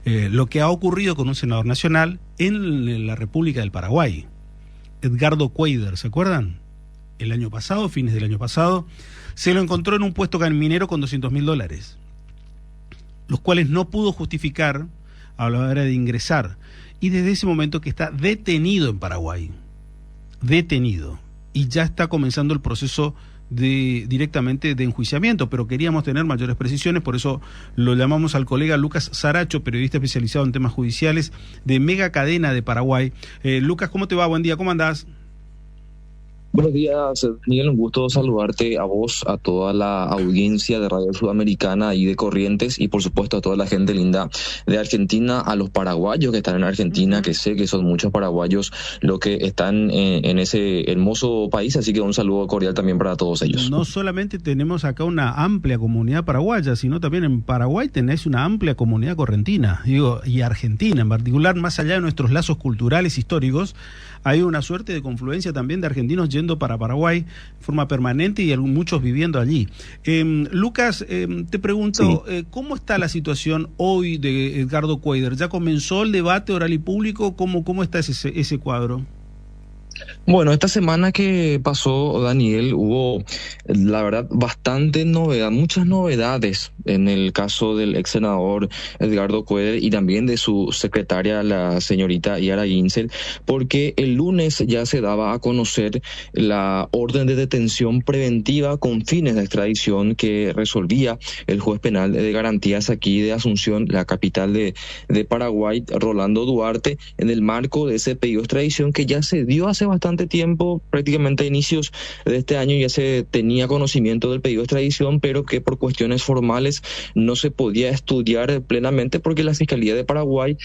lo que ha ocurrido con un senador nacional en la República del Paraguay, Edgardo Cuéllar, ¿se acuerdan? El año pasado, fines del año pasado, se lo encontró en un puesto minero con $200.000, los cuales no pudo justificar a la hora de ingresar, y desde ese momento que está detenido en Paraguay, detenido, y ya está comenzando el proceso directamente de enjuiciamiento, pero queríamos tener mayores precisiones, por eso lo llamamos al colega Lucas Saracho, periodista especializado en temas judiciales de Mega Cadena de Paraguay. Lucas, ¿cómo te va? Buen día, ¿cómo andás? Buenos días, Miguel, un gusto saludarte a vos, a toda la audiencia de Radio Sudamericana y de Corrientes, y por supuesto a toda la gente linda de Argentina, a los paraguayos que están en Argentina, que sé que son muchos paraguayos los que están en ese hermoso país, así que un saludo cordial también para todos ellos. No solamente tenemos acá una amplia comunidad paraguaya, sino también en Paraguay tenés una amplia comunidad correntina, y argentina en particular, más allá de nuestros lazos culturales históricos. Hay una suerte de confluencia también de argentinos yendo para Paraguay de forma permanente y muchos viviendo allí. Lucas, te pregunto, sí, ¿cómo está la situación hoy de Edgardo Cuéllar? ¿Ya comenzó el debate oral y público? ¿Cómo está ese cuadro? Bueno, esta semana que pasó, Daniel, hubo, la verdad, bastante novedad, muchas novedades en el caso del ex senador Edgardo Cuéllar y también de su secretaria, la señorita Yara Ginsel, porque el lunes ya se daba a conocer la orden de detención preventiva con fines de extradición que resolvía el juez penal de garantías aquí de Asunción, la capital de Paraguay, Rolando Duarte, en el marco de ese pedido de extradición que ya se dio hace bastante tiempo, prácticamente a inicios de este año ya se tenía conocimiento del pedido de extradición, pero que por cuestiones formales no se podía estudiar plenamente porque la Fiscalía de Paraguay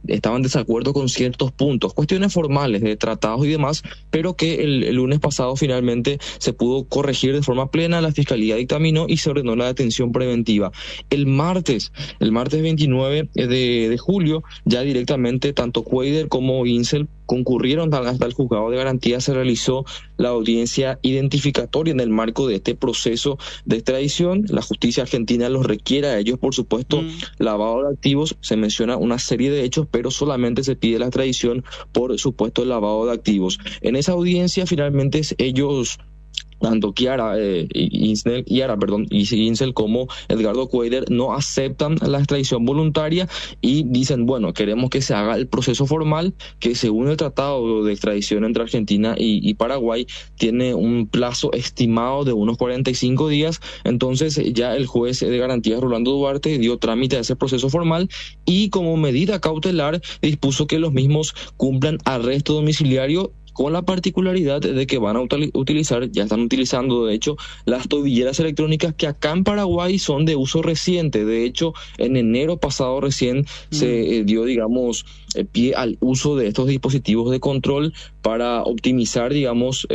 estaba en desacuerdo con ciertos puntos, cuestiones formales de tratados y demás, pero que el lunes pasado finalmente se pudo corregir de forma plena, la Fiscalía dictaminó y se ordenó la detención preventiva. El martes 29 de julio, ya directamente tanto Cuéllar como Ginsel concurrieron hasta el juzgado de garantía. Se realizó la audiencia identificatoria en el marco de este proceso de extradición. La justicia argentina los requiere a ellos, por supuesto, lavado de activos. Se menciona una serie de hechos, pero solamente se pide la extradición por supuesto el lavado de activos. En esa audiencia finalmente ellos, tanto Ginsel como Edgardo Cuéllar, no aceptan la extradición voluntaria y dicen, bueno, queremos que se haga el proceso formal, que según el tratado de extradición entre Argentina y Paraguay tiene un plazo estimado de unos 45 días. Entonces ya el juez de garantías Rolando Duarte dio trámite a ese proceso formal y como medida cautelar dispuso que los mismos cumplan arresto domiciliario, con la particularidad de que van a utilizar, ya están utilizando de hecho, las tobilleras electrónicas que acá en Paraguay son de uso reciente. De hecho, en enero pasado recién se dio, digamos, pie al uso de estos dispositivos de control para optimizar, digamos,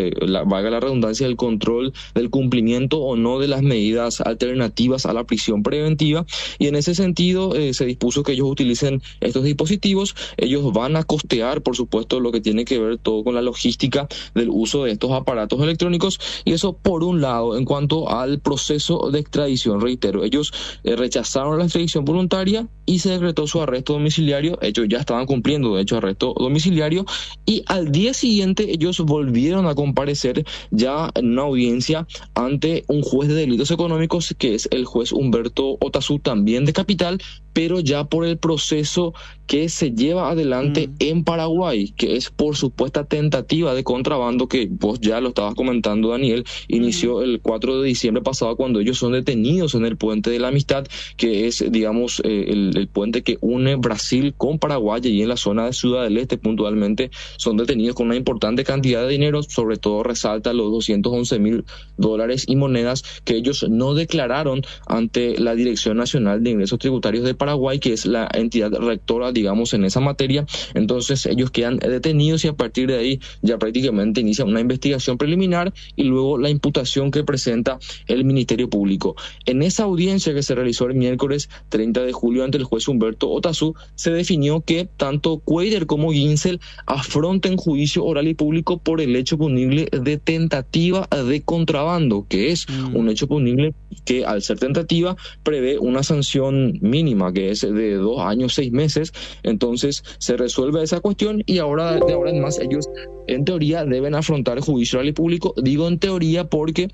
valga la redundancia, el control del cumplimiento o no de las medidas alternativas a la prisión preventiva. Y en ese sentido se dispuso que ellos utilicen estos dispositivos. Ellos van a costear, por supuesto, lo que tiene que ver todo con la logística del uso de estos aparatos electrónicos, y eso por un lado. En cuanto al proceso de extradición, reitero, ellos rechazaron la extradición voluntaria y se decretó su arresto domiciliario. Ellos ya estaban cumpliendo de hecho arresto domiciliario, y al día siguiente ellos volvieron a comparecer ya en una audiencia ante un juez de delitos económicos, que es el juez Humberto Otazú, también de capital, pero ya por el proceso que se lleva adelante en Paraguay, que es por supuesta tentativa de contrabando, que vos ya lo estabas comentando, Daniel, inició el 4 de diciembre pasado, cuando ellos son detenidos en el Puente de la Amistad, que es, digamos, el puente que une Brasil con Paraguay, y en la zona de Ciudad del Este puntualmente son detenidos con una importante cantidad de dinero. Sobre todo resalta los $211.000 y monedas que ellos no declararon ante la Dirección Nacional de Ingresos Tributarios de Paraguay, que es la entidad rectora, digamos, en esa materia. Entonces ellos quedan detenidos y a partir de ahí ya prácticamente inicia una investigación preliminar y luego la imputación que presenta el Ministerio Público. En esa audiencia que se realizó el miércoles 30 de julio ante el juez Humberto Otazú, se definió que tanto Cuéllar como Ginsel afronten juicio oral y público por el hecho punible de tentativa de contrabando, que es un hecho punible que, al ser tentativa, prevé una sanción mínima que es de 2 años, 6 meses. Entonces se resuelve esa cuestión y ahora, de ahora en más, ellos en teoría deben afrontar el juicio oral y público. Digo en teoría porque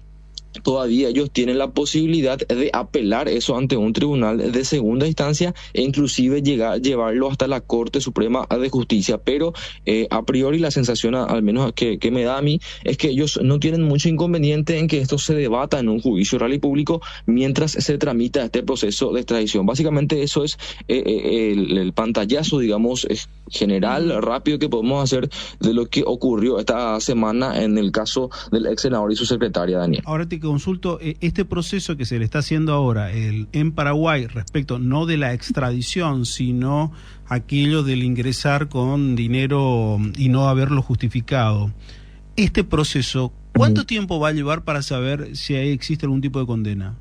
todavía ellos tienen la posibilidad de apelar eso ante un tribunal de segunda instancia e inclusive llevarlo hasta la Corte Suprema de Justicia. Pero a priori la sensación, al menos que me da a mí, es que ellos no tienen mucho inconveniente en que esto se debata en un juicio oral y público mientras se tramita este proceso de extradición. Básicamente eso es el pantallazo, digamos, general, rápido, que podemos hacer de lo que ocurrió esta semana en el caso del ex senador y su secretaria, Daniel. Ahora te consulto, este proceso que se le está haciendo ahora en Paraguay respecto no de la extradición, sino aquello del ingresar con dinero y no haberlo justificado, este proceso, ¿cuánto tiempo va a llevar para saber si ahí existe algún tipo de condena?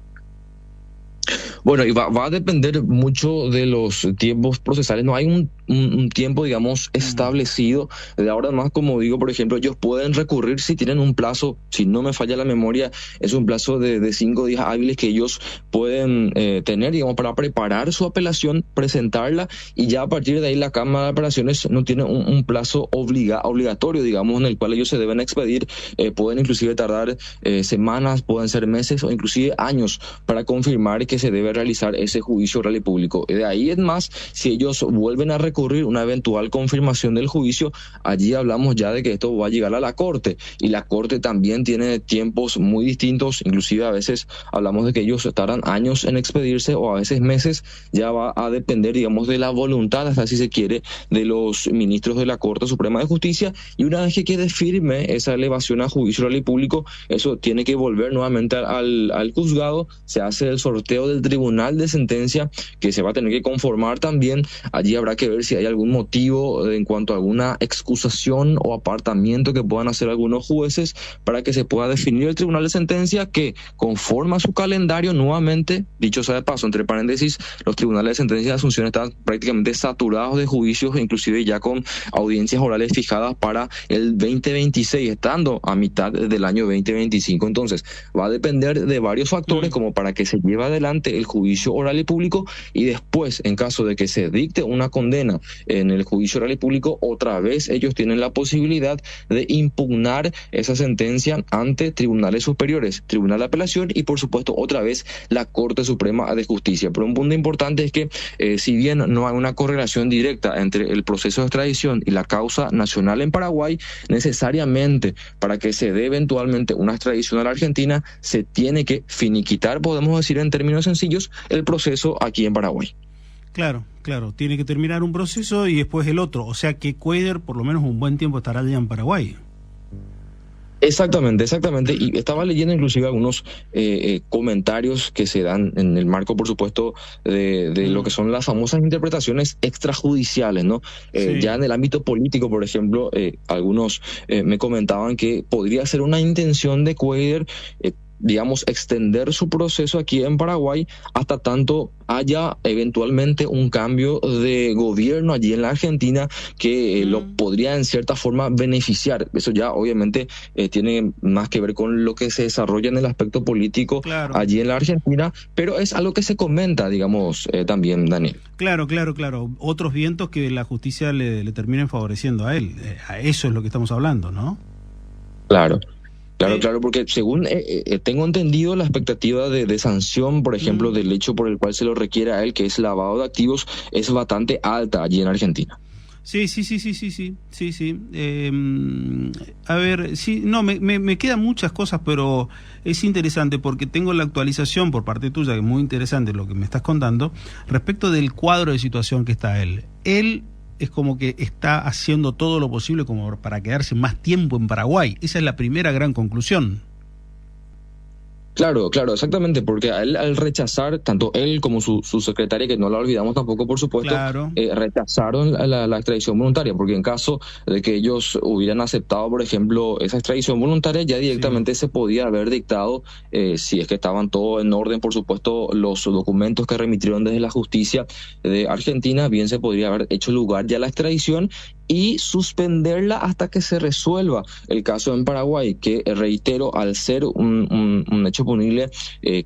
Bueno, y va a depender mucho de los tiempos procesales. No hay un tiempo, digamos, establecido. De ahora en más, como digo, por ejemplo, ellos pueden recurrir si tienen un plazo, si no me falla la memoria, es un plazo de 5 días hábiles que ellos pueden tener, digamos, para preparar su apelación, presentarla, y ya a partir de ahí la Cámara de Apelaciones no tiene un plazo obligatorio, digamos, en el cual ellos se deben expedir. Pueden inclusive tardar semanas, pueden ser meses o inclusive años para confirmar que se debe realizar ese juicio oral y público. De ahí en más, si ellos vuelven a recurrir una eventual confirmación del juicio, allí hablamos ya de que esto va a llegar a la Corte, y la Corte también tiene tiempos muy distintos. Inclusive a veces hablamos de que ellos tardan años en expedirse o a veces meses. Ya va a depender, digamos, de la voluntad, hasta si se quiere, de los ministros de la Corte Suprema de Justicia, y una vez que quede firme esa elevación a juicio oral y público, eso tiene que volver nuevamente al juzgado. Se hace el sorteo del tribunal de sentencia, que se va a tener que conformar también. Allí habrá que ver si hay algún motivo en cuanto a alguna excusación o apartamiento que puedan hacer algunos jueces para que se pueda definir el tribunal de sentencia, que conforma su calendario nuevamente. Dicho sea de paso, entre paréntesis, los tribunales de sentencia de Asunción están prácticamente saturados de juicios, inclusive ya con audiencias orales fijadas para el 2026, estando a mitad del año 2025. Entonces va a depender de varios factores como para que se lleve adelante el juicio oral y público, y después, en caso de que se dicte una condena en el juicio oral y público, otra vez ellos tienen la posibilidad de impugnar esa sentencia ante tribunales superiores, Tribunal de Apelación y, por supuesto, otra vez la Corte Suprema de Justicia. Pero un punto importante es que si bien no hay una correlación directa entre el proceso de extradición y la causa nacional en Paraguay, necesariamente para que se dé eventualmente una extradición a la Argentina se tiene que finiquitar, podemos decir en términos sencillos, el proceso aquí en Paraguay. Claro, tiene que terminar un proceso y después el otro, o sea que Cuéllar por lo menos un buen tiempo estará allá en Paraguay. Exactamente, y estaba leyendo inclusive algunos comentarios que se dan en el marco, por supuesto, de lo que son las famosas interpretaciones extrajudiciales, ¿no? Sí. Ya en el ámbito político, por ejemplo, algunos me comentaban que podría ser una intención de Cuéllar, digamos, extender su proceso aquí en Paraguay hasta tanto haya eventualmente un cambio de gobierno allí en la Argentina que lo podría en cierta forma beneficiar. Eso ya obviamente tiene más que ver con lo que se desarrolla en el aspecto político allí en la Argentina, pero es algo que se comenta, digamos, también, Daniel. Claro. Otros vientos que la justicia le terminen favoreciendo a él. A eso es lo que estamos hablando, ¿no? Claro, porque según tengo entendido, la expectativa de sanción, por ejemplo, del hecho por el cual se lo requiere a él, que es lavado de activos, es bastante alta allí en Argentina. Sí. A ver, sí, no, me quedan muchas cosas, pero es interesante porque tengo la actualización por parte tuya, que es muy interesante lo que me estás contando, respecto del cuadro de situación que está él. Él es como que está haciendo todo lo posible como para quedarse más tiempo en Paraguay. Esa es la primera gran conclusión. Claro, exactamente, porque al rechazar, tanto él como su secretaria, que no la olvidamos tampoco, por supuesto, rechazaron la extradición voluntaria, porque en caso de que ellos hubieran aceptado, por ejemplo, esa extradición voluntaria, ya directamente se podía haber dictado, si es que estaban todo en orden, por supuesto, los documentos que remitieron desde la justicia de Argentina, bien se podría haber hecho lugar ya la extradición, y suspenderla hasta que se resuelva el caso en Paraguay, que reitero, al ser un hecho punible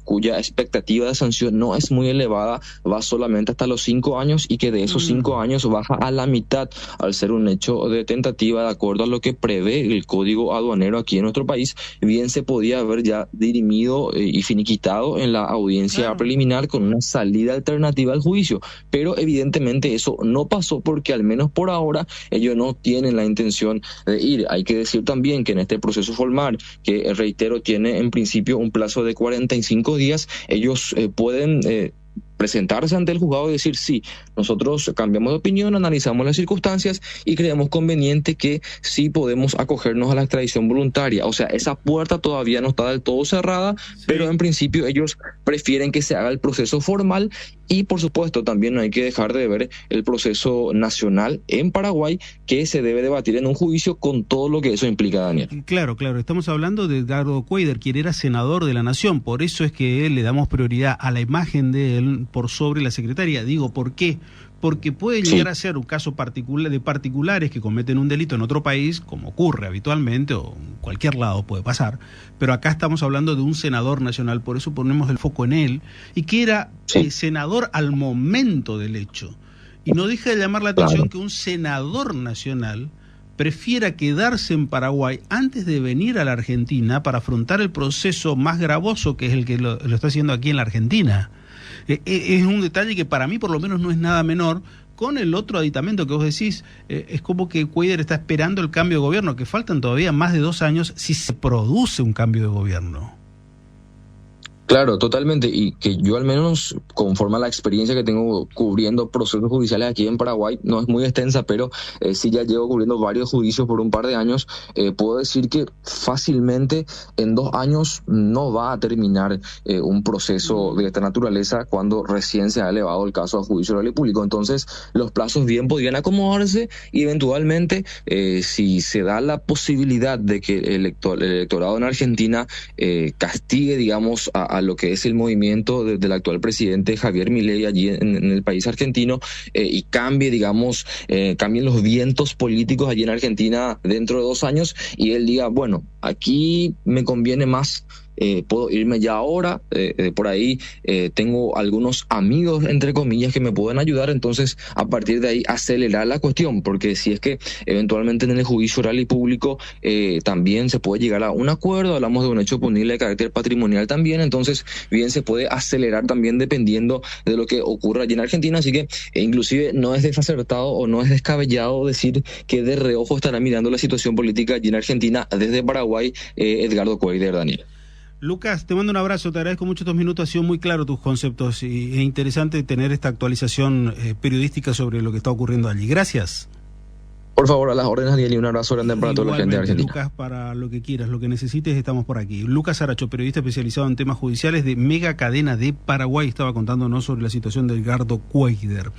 cuya expectativa de sanción no es muy elevada, va solamente hasta los 5 años y que de esos 5 años baja a la mitad al ser un hecho de tentativa, de acuerdo a lo que prevé el código aduanero aquí en nuestro país. Bien se podía haber ya dirimido y finiquitado en la audiencia preliminar con una salida alternativa al juicio, pero evidentemente eso no pasó porque al menos por ahora ellos no tienen la intención de ir. Hay que decir también que en este proceso formal, que reitero tiene en principio un plazo de 45 días, ellos pueden presentarse ante el juzgado y decir: sí, nosotros cambiamos de opinión, analizamos las circunstancias y creemos conveniente que sí podemos acogernos a la extradición voluntaria. O sea, esa puerta todavía no está del todo cerrada, pero en principio ellos prefieren que se haga el proceso formal. Y por supuesto también no hay que dejar de ver el proceso nacional en Paraguay, que se debe debatir en un juicio con todo lo que eso implica, Daniel. Claro, estamos hablando de Edgardo Cuéllar, quien era senador de la Nación, por eso es que le damos prioridad a la imagen de él por sobre la secretaria. Digo, ¿por qué? Porque puede llegar a ser un caso particular de particulares que cometen un delito en otro país, como ocurre habitualmente, o en cualquier lado puede pasar, pero acá estamos hablando de un senador nacional, por eso ponemos el foco en él, y que era senador al momento del hecho. Y no deja de llamar la atención que un senador nacional prefiera quedarse en Paraguay antes de venir a la Argentina para afrontar el proceso más gravoso, que es el que lo está haciendo aquí en la Argentina. Es un detalle que para mí por lo menos no es nada menor. Con el otro aditamento que vos decís, es como que Cuéllar está esperando el cambio de gobierno, que faltan todavía más de 2 años si se produce un cambio de gobierno. Claro, totalmente, y que yo al menos, conforme a la experiencia que tengo cubriendo procesos judiciales aquí en Paraguay, no es muy extensa, pero sí ya llevo cubriendo varios juicios por un par de años, puedo decir que fácilmente en 2 años no va a terminar un proceso de esta naturaleza cuando recién se ha elevado el caso a juicio oral y público. Entonces los plazos bien podrían acomodarse y eventualmente si se da la posibilidad de que el electorado en Argentina castigue, digamos, a lo que es el movimiento del actual presidente Javier Milei allí en el país argentino, y cambie, digamos, cambien los vientos políticos allí en Argentina dentro de 2 años y él diga: bueno, aquí me conviene más, puedo irme ya ahora, por ahí tengo algunos amigos, entre comillas, que me pueden ayudar, entonces a partir de ahí acelerar la cuestión, porque si es que eventualmente en el juicio oral y público también se puede llegar a un acuerdo, hablamos de un hecho punible de carácter patrimonial también, entonces bien se puede acelerar también dependiendo de lo que ocurra allí en Argentina, así que inclusive no es desacertado o no es descabellado decir que de reojo estará mirando la situación política allí en Argentina desde Paraguay Edgardo Cuéllar, Daniel. Lucas, te mando un abrazo, te agradezco mucho estos minutos, ha sido muy claro tus conceptos y es interesante tener esta actualización periodística sobre lo que está ocurriendo allí. Gracias. Por favor, a las órdenes, Daniel, y un abrazo grande para toda la gente de Argentina. Lucas, para lo que quieras, lo que necesites, estamos por aquí. Lucas Aracho, periodista especializado en temas judiciales de Mega Cadena de Paraguay, estaba contándonos sobre la situación de Edgardo Cuéllar.